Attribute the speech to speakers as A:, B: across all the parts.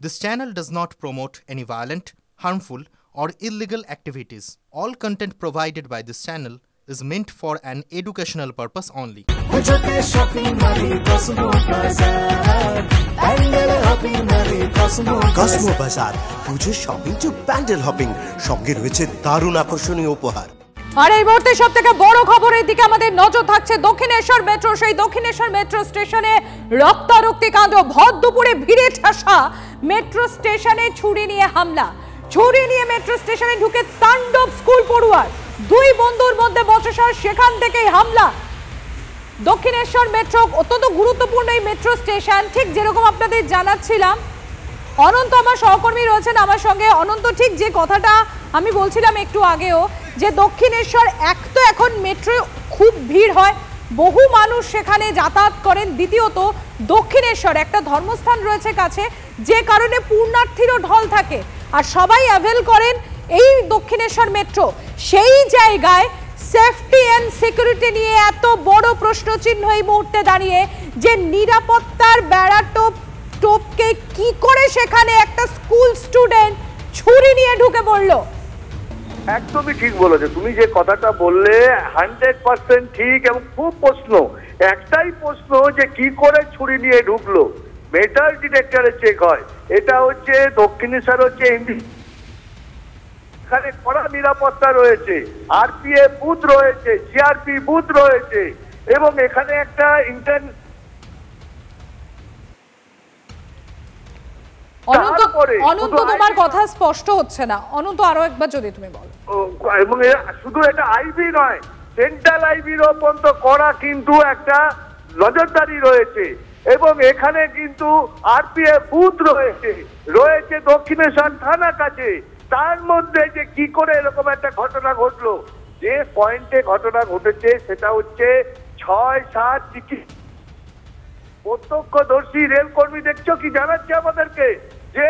A: This channel does not promote any violent, harmful, or illegal activities. All content provided by this channel is meant for an educational purpose only.
B: Cosmo বাজার পুজোর shopping two pandal hopping, সঙ্গে রয়েছে দারুণ আকর্ষণীয় উপহার।
C: আর এই মুহূর্তে সবথেকে বড় খবরের দিকে আমাদের নজর থাকছে দক্ষিণেশ্বর মেট্রো। সেই দক্ষিণেশ্বর মেট্রো স্টেশনে রক্তারক্তি কাণ্ড, ভর দুপুরে ভিড়ে ঠাসা মেট্রো স্টেশনে ছুরি নিয়ে হামলা। ছুরি নিয়ে মেট্রো স্টেশনে ঢুকে তাণ্ডব স্কুল পড়ুয়ার, দুই বন্ধুর মধ্যে বচসা, সেখান থেকেই হামলা। দক্ষিণেশ্বর মেট্রো অত্যন্ত গুরুত্বপূর্ণ এই মেট্রো স্টেশন, ঠিক যেরকম আপনাদের জানাচ্ছিলাম। অনন্ত আমার সহকর্মী রয়েছেন আমার সঙ্গে। অনন্ত, ঠিক যে কথাটা আমি বলছিলাম একটু আগেও, যে দক্ষিণেশ্বর এক তো এখন মেট্রো খুব ভিড় হয়, বহু মানুষ সেখানে যাতায়াত করেন। দ্বিতীয়ত দক্ষিণেশ্বর একটা ধর্মস্থান রয়েছে কাছে, যে কারণে পূর্ণার্থীরও ঢল থাকে আর সবাই অ্যাভেল করেন এই দক্ষিণেশ্বর মেট্রো। সেই জায়গায় সেফটি অ্যান্ড সিকিউরিটি নিয়ে এত বড় প্রশ্নচিহ্ন এই মুহূর্তে দাঁড়িয়ে, যে নিরাপত্তার বেড়া টোপকে কি করে সেখানে একটা স্কুল স্টুডেন্ট ছুরি নিয়ে ঢুকে পড়লো।
D: একদমই ঠিক বলেছো তুমি, যে কথাটা বললে 100% ঠিক। এবং খুব প্রশ্ন, একটাই প্রশ্ন, যে কি করে ছুরি নিয়ে ঢুকলো। মেটাল ডিটেক্টরে চেক হয়। এটা হচ্ছে দক্ষিণেশ্বর হচ্ছে এখানে কড়া নিরাপত্তা রয়েছে, আরপিএফ বুথ রয়েছে, সিআরপি বুথ রয়েছে, এবং এখানে একটা
C: অনন্ত তোমার কথা স্পষ্ট হচ্ছে না। অনন্ত, আরো একবার যদি তুমি বলো।
D: এবং শুধু এটা আইবি নয়, সেন্ট্রাল আইবির পর্যন্ত করা কিন্তু একটা নজরদারি রয়েছে, এবং এখানে কিন্তু আরপিএফ বুথ রয়েছে দক্ষিণেশ্বর থানা কাছে। তার মধ্যে যে কি করে এরকম একটা ঘটনা ঘটলো, যে পয়েন্টে ঘটনা ঘটেছে সেটা হচ্ছে 6-7 চিকিৎসা প্রত্যক্ষদর্শী রেলকর্মী। দেখছো কি জানাচ্ছে আমাদেরকে, যে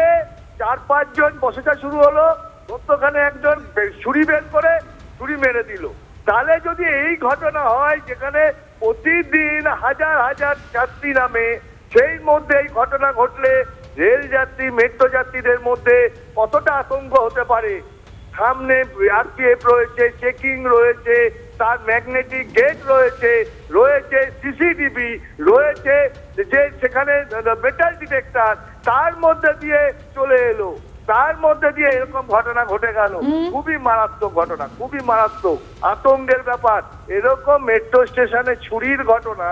D: 4-5 জন বসেটা শুরু হলো, মধ্যখানে একজন ছুরি বের করে ছুরি মেরে দিল। তাহলে যদি এই ঘটনা হয়, যেখানে প্রতিদিন হাজার হাজার যাত্রী নামে, সেই মধ্যে এই ঘটনা ঘটলে রেল যাত্রী, মেট্রো যাত্রীদের মধ্যে কতটা আতঙ্ক হতে পারে। সামনে আরপিএফ রয়েছে, চেকিং রয়েছে, তার ম্যাগনেটিক গেট রয়েছে সিসিটিভি রয়েছে, যে সেখানে মেটাল ডিটেক্টর, তার মধ্যে দিয়ে চলে এলো, তার মধ্যে দিয়ে এরকম ঘটনা ঘটে গেল। খুবই মারাত্মক ঘটনা, খুবই মারাত্মক, আতঙ্কের ব্যাপার। এরকম মেট্রো স্টেশনে ছুরির ঘটনা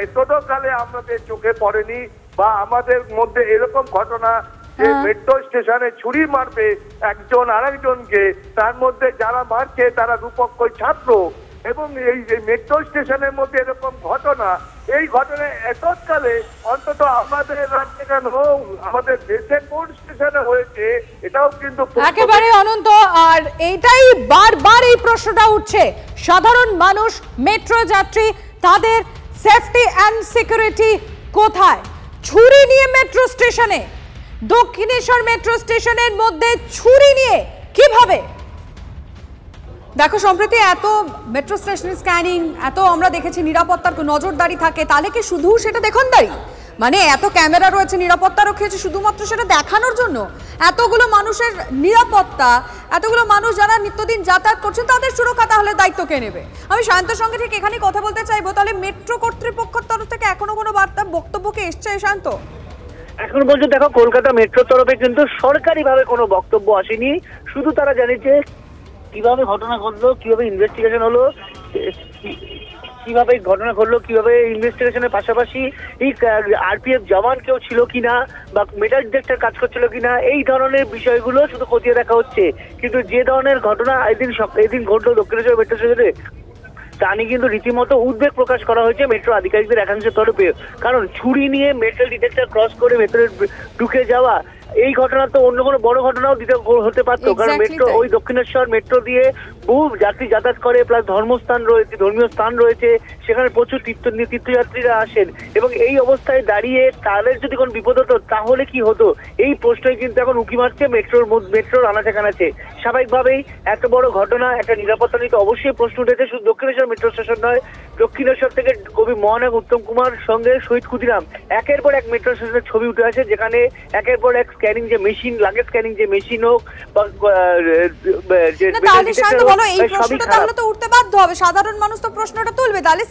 D: এতটা কালে আমাদের চোখে পড়েনি, বা আমাদের মধ্যে এরকম ঘটনা যে মেট্রো স্টেশনে ছুরি মারবে একজন আরেকজনকে, তার মধ্যে যারা মারছে তারা দুপক্ষই ছাত্র। এবং এই যে মেট্রো স্টেশনের মধ্যে এরকম ঘটনা, এই ঘটনা এতকালে অন্তত আমাদের রাজ্যে কেন, আমাদের দেশে কোন স্টেশনে হয়েছে এটাও কিন্তু
C: একেবারে অনন্ত। আর এইটাই বারবার এই প্রশ্নটা উঠছে, সাধারণ মানুষ, মেট্রো যাত্রী, তাদের সেফটি অ্যান্ড সিকিউরিটি কোথায়? ছুরি নিয়ে মেট্রো স্টেশনে, দক্ষিণেশ্বর মেট্রো স্টেশনের মধ্যে ছুরি নিয়ে কিভাবে?
E: দেখো সম্প্রতি এত মেট্রো স্টেশনের স্ক্যানিং, এত আমরা দেখেছি নিরাপত্তার নজরদারি থাকে, তাহলে কি শুধু সেটা দেখনদারি? মানে এত ক্যামেরা রয়েছে, নিরাপত্তা রক্ষা হয়েছে শুধুমাত্র সেটা দেখানোর জন্য? এতগুলো মানুষের নিরাপত্তা, এতগুলো মানুষ যারা নিত্যদিন যাতায়াত করছেন, তাদের সুরক্ষা তাহলে দায়িত্ব কে নেবে? আমি শান্তর সঙ্গে ঠিক এখানে কথা বলতে চাইবো। তাহলে মেট্রো কর্তৃপক্ষের তরফ থেকে এখনো কোনো বার্তা, বক্তব্য কি এসছে শান্ত?
F: এখন পর্যন্ত দেখো, কলকাতা মেট্রোর তরফে কিন্তু সরকারিভাবে কোনো বক্তব্য আসেনি। শুধু তারা জানিয়েছে কিভাবে ঘটনা ঘটলো, কিভাবে ইনভেস্টিগেশন হলো, কিভাবে ঘটনা ঘটলো, কিভাবে ইনভেস্টিগেশনের পাশাপাশি এই আরপিএফ জওয়ান কেউ ছিল কিনা, বা মেটাল ডিটেক্টর কাজ করছিল কিনা, এই ধরনের বিষয়গুলো শুধু খতিয়ে দেখা হচ্ছে। কিন্তু যে ধরনের ঘটনা এদিন ঘটলো দক্ষিণেশ্বর মেট্রো স্টেশনে, তা নিয়ে কিন্তু রীতিমতো উদ্বেগ প্রকাশ করা হয়েছে মেট্রো আধিকারিকদের একাংশের তরফে। কারণ ছুরি নিয়ে মেটাল ডিটেক্টর ক্রস করে ভেতরে ঢুকে যাওয়া, এই ঘটনা তো অন্য কোনো বড় ঘটনাও হতে পারতো। কারণ মেট্রো, ওই দক্ষিণেশ্বর মেট্রো দিয়ে বহু যাত্রী যাতায়াত করে, প্লাস ধর্মস্থান রয়েছে, ধর্মীয় স্থান রয়েছে, সেখানে প্রচুর তীর্থযাত্রীরা আসেন। এবং এই অবস্থায় দাঁড়িয়ে তাদের যদি কোনো বিপদ হতো তাহলে কি হতো, এই প্রশ্নই কিন্তু এখন উঁকি মারছে মেট্রোর আনাচে কানাচে। স্বাভাবিকভাবেই এত বড় ঘটনা, একটা নিরাপত্তা নিতে অবশ্যই প্রশ্ন উঠেছে। শুধু দক্ষিণেশ্বর মেট্রো স্টেশন নয়, দক্ষিণেশ্বর থেকে কবি মহানায়ক উত্তম কুমার সঙ্গে শহীদ ক্ষুদিরাম একের পর এক মেট্রো স্টেশনের ছবি উঠে আসে, যেখানে একের পর এক স্ক্যানিং যে মেশিন, লাগেজ স্ক্যানিং যে মেশিন হোক বা
E: এই প্রশ্নটা তাহলে তো উঠতে বাধ্য হবে, সাধারণ মানুষ তো প্রশ্নটা তুলবে। তাহলে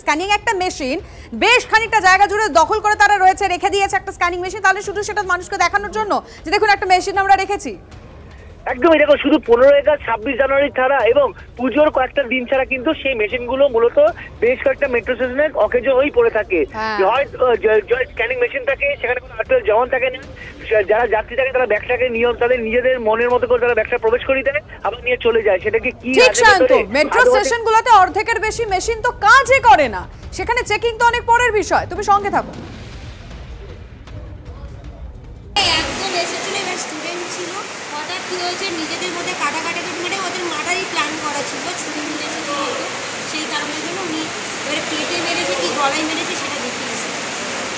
E: স্ক্যানিং একটা মেশিন বেশ খানিকটা জায়গা জুড়ে দখল করে তারা রয়েছে, রেখে দিয়েছে একটা স্ক্যানিং মেশিন, তাহলে শুধু সেটা মানুষকে দেখানোর জন্য যে দেখুন একটা মেশিন আমরা রেখেছি?
F: একদমই দেখো, শুধু 15 আগস্ট 26 জানুয়ারি ছাড়া এবং পুজোর কয়েকটা দিন ছাড়া কিন্তু সেই মেশিনগুলো মূলত বেশ কয়েকটা মেট্রো স্টেশনে অকেজো হয়েই পড়ে থাকে। হয় স্ক্যানিং মেশিন থাকে, সেখানে কোনো আরপিএফ জওয়ান থাকে না, যারা যাত্রী থাকে তারা ব্যাগটাকে নিয়ম তাদের নিজেদের মনের মতো করে তারা ব্যাগটা প্রবেশ করে দেয়, আবার নিয়ে চলে যায়। সেটাকে কি
E: মেট্রো স্টেশনগুলোতে অর্ধেকের বেশি মেশিন তো কাজই করে না, সেখানে চেকিং তো অনেক পরের বিষয়। তুমি সঙ্গে থাকো।
G: একদম এসেছিল, এবার স্টুডেন্ট ছিল, হঠাৎ কি হয়েছে নিজেদের মধ্যে কাটাকাটি মানে ওদের মার্ডারই প্ল্যান করা ছিল, ছুরি নিয়ে এসেছিল, সেই কারণের জন্য উনি এবারে পেটে মেরেছে কি গলায় মেরেছে সেটা দেখিয়েছে।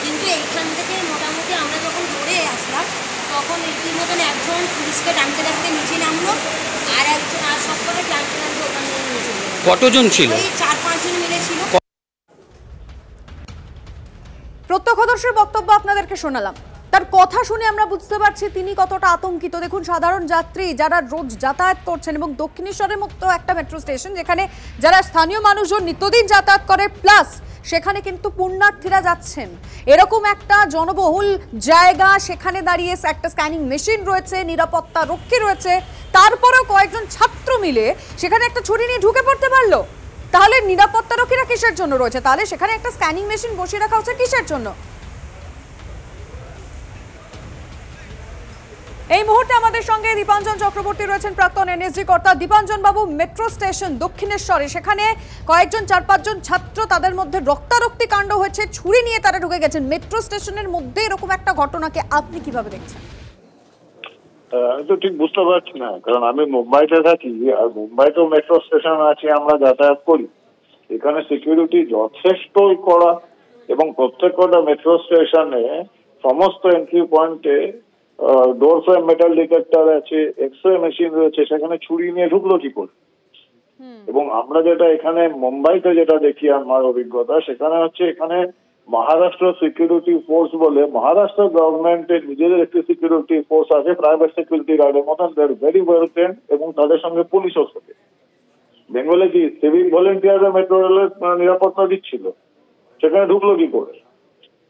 G: কিন্তু এইখান থেকে মোটামুটি আমরা যখন দৌড়ে আসলাম তখন এটির মতন একজন পুলিশকে টানতে টানতে নিচে নামলো, আর একজন আর সব করে টানতে টানতে ওখানে নিচে নামলো।
H: কতজন ছিল?
G: ওই 4-5 জন মিলে ছিল।
E: প্রত্যক্ষদর্শীর বক্তব্য আপনাদেরকে শোনালাম, তার কথা শুনে আমরা বুঝতে পারছি তিনি কতটা আতঙ্কিত। দেখুন, সাধারণ যাত্রী যারা রোজ যাতায়াত করছেন এবং দক্ষিণেশ্বরের মতো একটা মেট্রো স্টেশন যেখানে যারা স্থানীয় মানুষজন নিত্যদিন যাতায়াত করে, প্লাস সেখানে কিন্তু পুণ্যার্থীরা যাচ্ছেন, এরকম একটা জনবহুল জায়গা, সেখানে দাঁড়িয়ে একটা স্ক্যানিং মেশিন রয়েছে, নিরাপত্তা রক্ষী রয়েছে, তারপরেও কয়েকজন ছাত্র মিলে সেখানে একটা ছুরি নিয়ে ঢুকে পড়তে পারলো। তাহলে নিরাপত্তা রক্ষীরা কিসের জন্য রয়েছে? তাহলে সেখানে একটা স্ক্যানিং মেশিন বসিয়ে রাখা হচ্ছে কিসের জন্য? এই মুহূর্তে আমাদের সঙ্গে দীপাঞ্জন চক্রবর্তী রয়েছেন, প্রাক্তন এনএসজি কর্তা। দীপাঞ্জন বাবু, মেট্রো স্টেশন দক্ষিণেশ্বরে সেখানে কয়েকজন 4-5 জন ছাত্র, তাদের মধ্যে রক্তারক্তি কাণ্ড হয়েছে, ছুরি নিয়ে তারা ঢুকে গেছেন। মেট্রো স্টেশনের মধ্যে এরকম একটা ঘটনাকে আপনি কিভাবে দেখছেন?
I: আমি তো ঠিক বুঝতে পারছি না, কারণ আমি মুম্বাইতে থাকি, আর মুম্বাইতেও মেট্রো স্টেশন আছে, আমরা যাতায়াত করি, এখানে সিকিউরিটি যথেষ্টই কড়া এবং প্রত্যেকটা মেট্রো স্টেশনে সমস্ত এন্ট্রি পয়েন্টে ডোর ফ্রেম মেটাল ডিটেক্টর আছে, এক্সরে মেশিন রয়েছে, সেখানে ছুরি নিয়ে ঢুকলো কি করে? এবং আমরা যেটা এখানে মুম্বাইতে যেটা দেখি, আমার অভিজ্ঞতা সেখানে হচ্ছে, এখানে মহারাষ্ট্র সিকিউরিটি ফোর্স বলে মহারাষ্ট্র গভর্নমেন্টের নিজেদের একটি সিকিউরিটি ফোর্স আছে, প্রাইভেট সিকিউরিটি গার্ডের মতন, ভেরি ওয়েল ট্রেন্ড, এবং তাদের সঙ্গে পুলিশও থাকে। বেঙ্গলে কি সিভিক ভলেন্টিয়াররা মেট্রো রেলের নিরাপত্তা দিচ্ছিল, সেখানে ঢুকলো কি করে?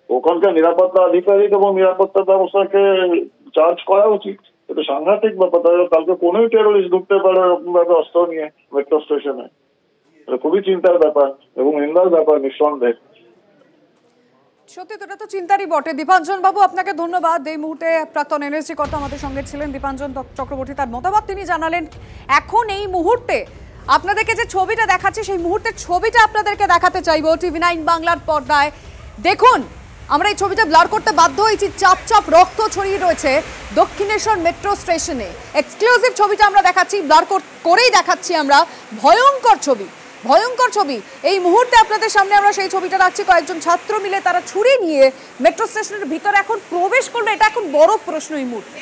I: ওখানকার নিরাপত্তা আধিকারিক এবং নিরাপত্তা ব্যবস্থাকে চার্জ করা উচিত। এটা সাংঘাতিক ব্যাপার। কালকে কোনোই টেরোরিস্ট ঢুকতে পারে এরকম ভাবে অস্ত্র নিয়ে মেট্রো স্টেশনে, এটা খুবই চিন্তার ব্যাপার এবং নিন্দার ব্যাপার নিঃসন্দেহে।
E: সত্যি তো, এটা তো চিন্তারই বটে। দীপাঞ্জন বাবু, আপনাকে ধন্যবাদ। এই মুহূর্তে প্রাক্তন এনএসজি কর্তা আমাদের সঙ্গে ছিলেন দীপাঞ্জন চক্রবর্তী, তার মতামত তিনি জানালেন। এখন এই মুহূর্তে আপনাদেরকে যে ছবিটা দেখাচ্ছি, সেই মুহূর্তের ছবিটা আপনাদেরকে দেখাতে চাইবো TV9 বাংলার পর্দায়। দেখুন, আমরা এই ছবিটা ব্লার করতে বাধ্য হয়েছি, চাপ চাপ রক্ত ছড়িয়ে রয়েছে দক্ষিণেশ্বর মেট্রো স্টেশনে। এক্সক্লুসিভ ছবিটা আমরা দেখাচ্ছি, ব্লার করেই দেখাচ্ছি আমরা। ভয়ঙ্কর ছবি, ভয়ঙ্কর ছবি। এই মুহূর্তে আপনাদের সামনে আমরা সেই ছবিটা রাখছি। কয়েকজন ছাত্র মিলে তারা ছুরি নিয়ে মেট্রো স্টেশনের ভিতরে এখন প্রবেশ করলো, এটা এখন বড় প্রশ্ন এই মুহূর্তে।